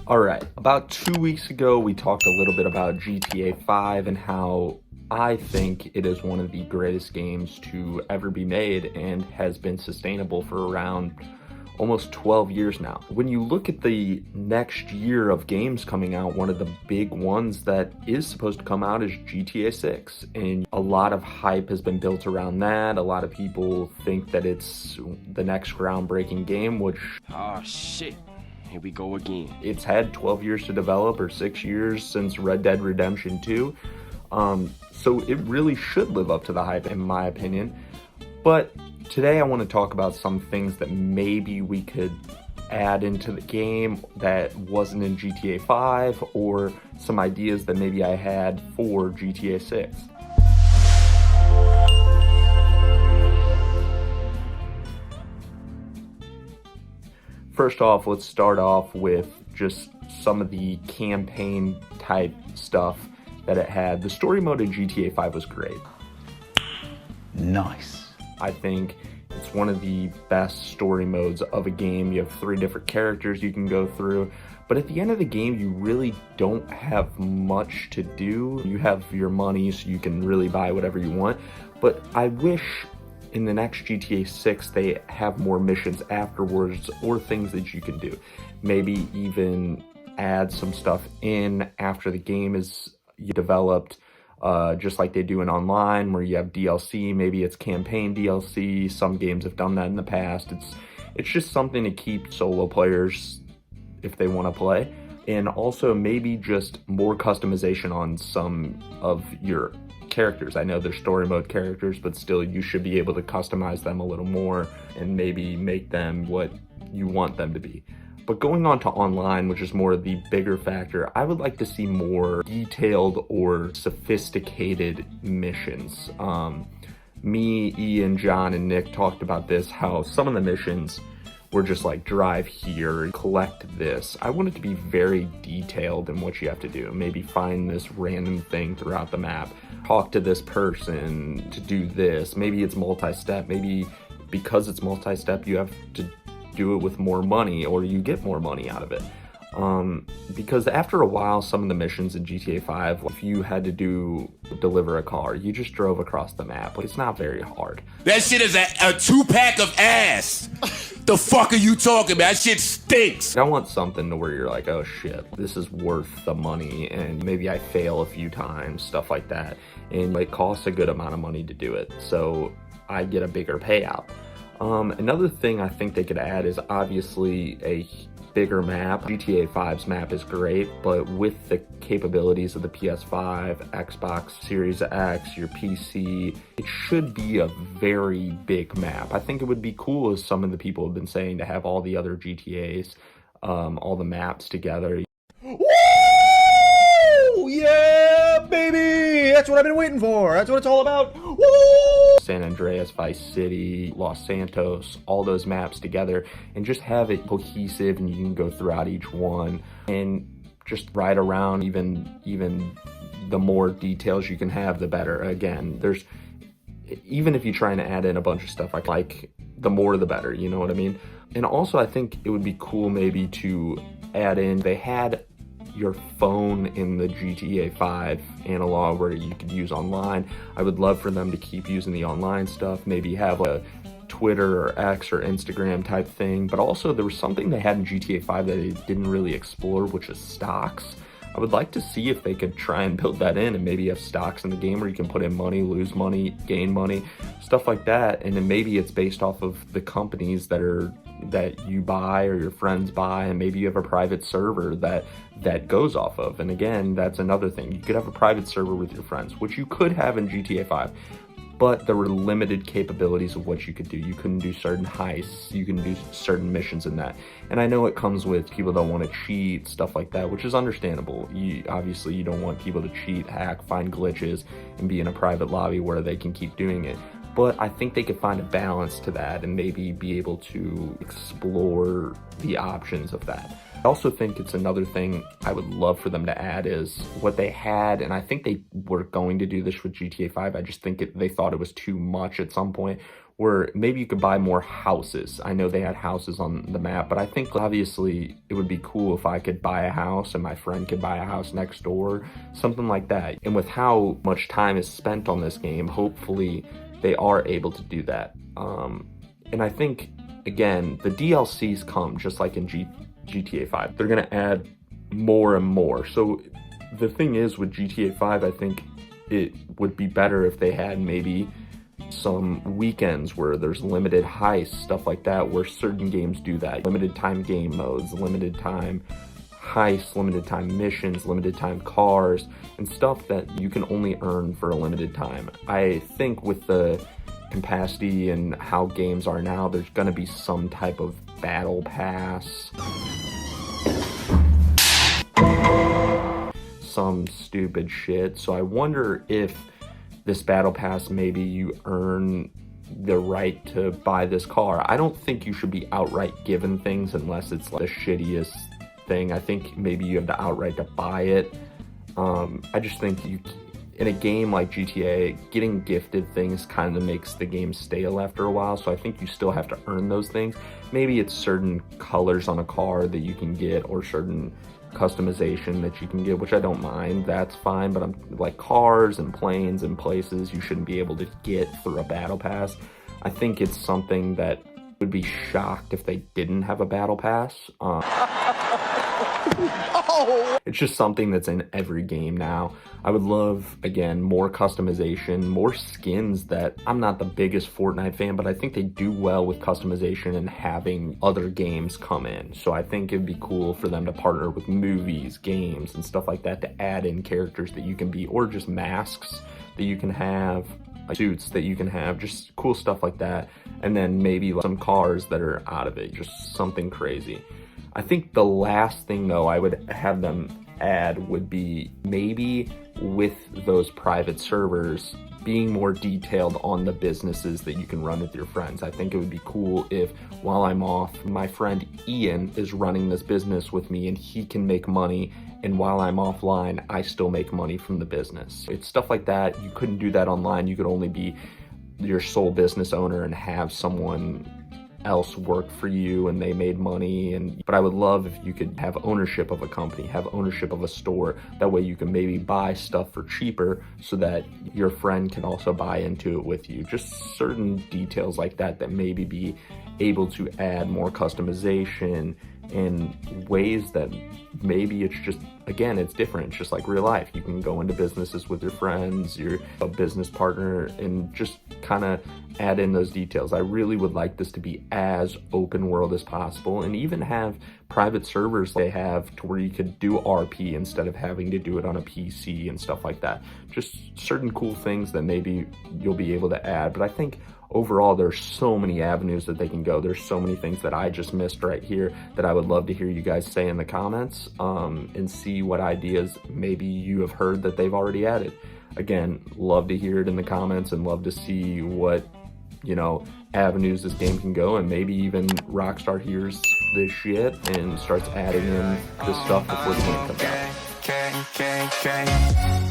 All right, about 2 weeks ago, we talked a little bit about GTA 5 and how I think it is one of the greatest games to ever be made and has been sustainable for around almost 12 years now. When you look at the next year of games coming out, one of the big ones that is supposed to come out is GTA 6. And a lot of hype has been built around that. A lot of people think that it's the next groundbreaking game, which... Oh, shit. Here we go again. It's had 12 years to develop, or 6 years since Red Dead Redemption 2. So it really should live up to the hype, in my opinion. But today I want to talk about some things that maybe we could add into the game that wasn't in GTA 5, or some ideas that maybe I had for GTA 6. First off, let's start off with just some of the campaign type stuff that it had. The story mode in GTA 5 was great. Nice. I think it's one of the best story modes of a game. You have 3 different characters you can go through, but at the end of the game, you really don't have much to do. You have your money, so you can really buy whatever you want, but I wish in the next GTA 6 they have more missions afterwards, or things that you can do. Maybe even add some stuff in after the game is developed, just like they do in online, where you have DLC. Maybe it's campaign DLC. Some games have done that in the past. It's just something to keep solo players if they want to play. And also maybe just more customization on some of your characters. I know they're story mode characters, but still you should be able to customize them a little more and maybe make them what you want them to be. But going on to online, which is more of the bigger factor, I would like to see more detailed or sophisticated missions. Me, Ian, John, and Nick talked about this, how some of the missions were just like drive here, collect this. I want it to be very detailed in what you have to do. Maybe find this random thing throughout the map, talk to this person to do this. Maybe it's multi-step. Maybe because it's multi-step, you have to do it with more money, or you get more money out of it. Because after a while, some of the missions in GTA 5, if you had to deliver a car, you just drove across the map. It's not very hard. That shit is a 2-pack of ass. The fuck are you talking about? That shit stinks. I want something to where you're like, oh shit, this is worth the money, and maybe I fail a few times, stuff like that. And it costs a good amount of money to do it, so I get a bigger payout. Another thing I think they could add is obviously a bigger map. GTA 5's map is great, but with the capabilities of the PS5, Xbox Series X, your PC, it should be a very big map. I think it would be cool, as some of the people have been saying, to have all the other GTAs, all the maps together. Woo! Yeah, baby! That's what I've been waiting for. That's what it's all about. Woo! San Andreas, Vice City, Los Santos, all those maps together, and just have it cohesive, and you can go throughout each one and just ride around. Even the more details you can have, the better. Again, even if you're trying to add in a bunch of stuff, like the more the better, you know what I mean? And also I think it would be cool maybe to add in, they had your phone in the GTA 5 analog where you could use online. I would love for them to keep using the online stuff, maybe have a Twitter or X or Instagram type thing. But also there was something they had in GTA 5 that they didn't really explore, which is stocks. I would like to see if they could try and build that in, and maybe have stocks in the game where you can put in money, lose money, gain money, stuff like that. And then maybe it's based off of the companies that you buy or your friends buy, and maybe you have a private server that goes off of. And again, that's another thing. You could have a private server with your friends, which you could have in GTA 5. But there were limited capabilities of what you could do. You couldn't do certain heists, you can do certain missions in that. And I know it comes with people that want to cheat, stuff like that, which is understandable. Obviously you don't want people to cheat, hack, find glitches, and be in a private lobby where they can keep doing it. But I think they could find a balance to that and maybe be able to explore the options of that. I also think it's another thing I would love for them to add is what they had, and I think they were going to do this with GTA 5, I just think they thought it was too much at some point, Or maybe you could buy more houses. I know they had houses on the map, but I think obviously it would be cool if I could buy a house and my friend could buy a house next door, something like that. And with how much time is spent on this game, hopefully they are able to do that. And I think, again, the DLCs come just like in GTA 5. They're gonna add more and more. So the thing is with GTA 5, I think it would be better if they had maybe some weekends where there's limited heists, stuff like that, where certain games do that. Limited time game modes, limited time heists, limited time missions, limited time cars, and stuff that you can only earn for a limited time. I think with the capacity and how games are now, there's gonna be some type of battle pass, some stupid shit. So I wonder if this battle pass, maybe you earn the right to buy this car. I don't think you should be outright given things unless it's like the shittiest thing. I think maybe you have the outright to buy it. I just think in a game like GTA, getting gifted things kind of makes the game stale after a while. So I think you still have to earn those things. Maybe it's certain colors on a car that you can get, or certain customization that you can get, which I don't mind, that's fine. But I'm like, cars and planes and places you shouldn't be able to get through a battle pass. I think it's something that would be shocked if they didn't have a battle pass. It's just something that's in every game now. I would love, again, more customization, more skins. That I'm not the biggest Fortnite fan, but I think they do well with customization and having other games come in. So I think it'd be cool for them to partner with movies, games, and stuff like that to add in characters that you can be, or just masks that you can have, suits that you can have, just cool stuff like that. And then maybe some cars that are out of it, just something crazy. I think the last thing, though, I would have them add would be maybe with those private servers being more detailed on the businesses that you can run with your friends. I think it would be cool if, while I'm off, my friend Ian is running this business with me and he can make money, and while I'm offline, I still make money from the business. It's stuff like that. You couldn't do that online. You could only be your sole business owner and have someone else work for you and they made money. But I would love if you could have ownership of a company, have ownership of a store. That way you can maybe buy stuff for cheaper so that your friend can also buy into it with you. Just certain details like that that maybe be able to add more customization in ways that maybe it's just, again, it's different. It's just like real life. You can go into businesses with your friends, your business partner, and just kind of add in those details. I really would like this to be as open world as possible, and even have private servers they have to where you could do RP instead of having to do it on a PC and stuff like that. Just certain cool things that maybe you'll be able to add. But I think overall, there's so many avenues that they can go. There's so many things that I just missed right here that I would love to hear you guys say in the comments, and see what ideas maybe you have heard that they've already added. Again, love to hear it in the comments and love to see what, avenues this game can go, and maybe even Rockstar hears this shit and starts adding in this stuff before the game comes out.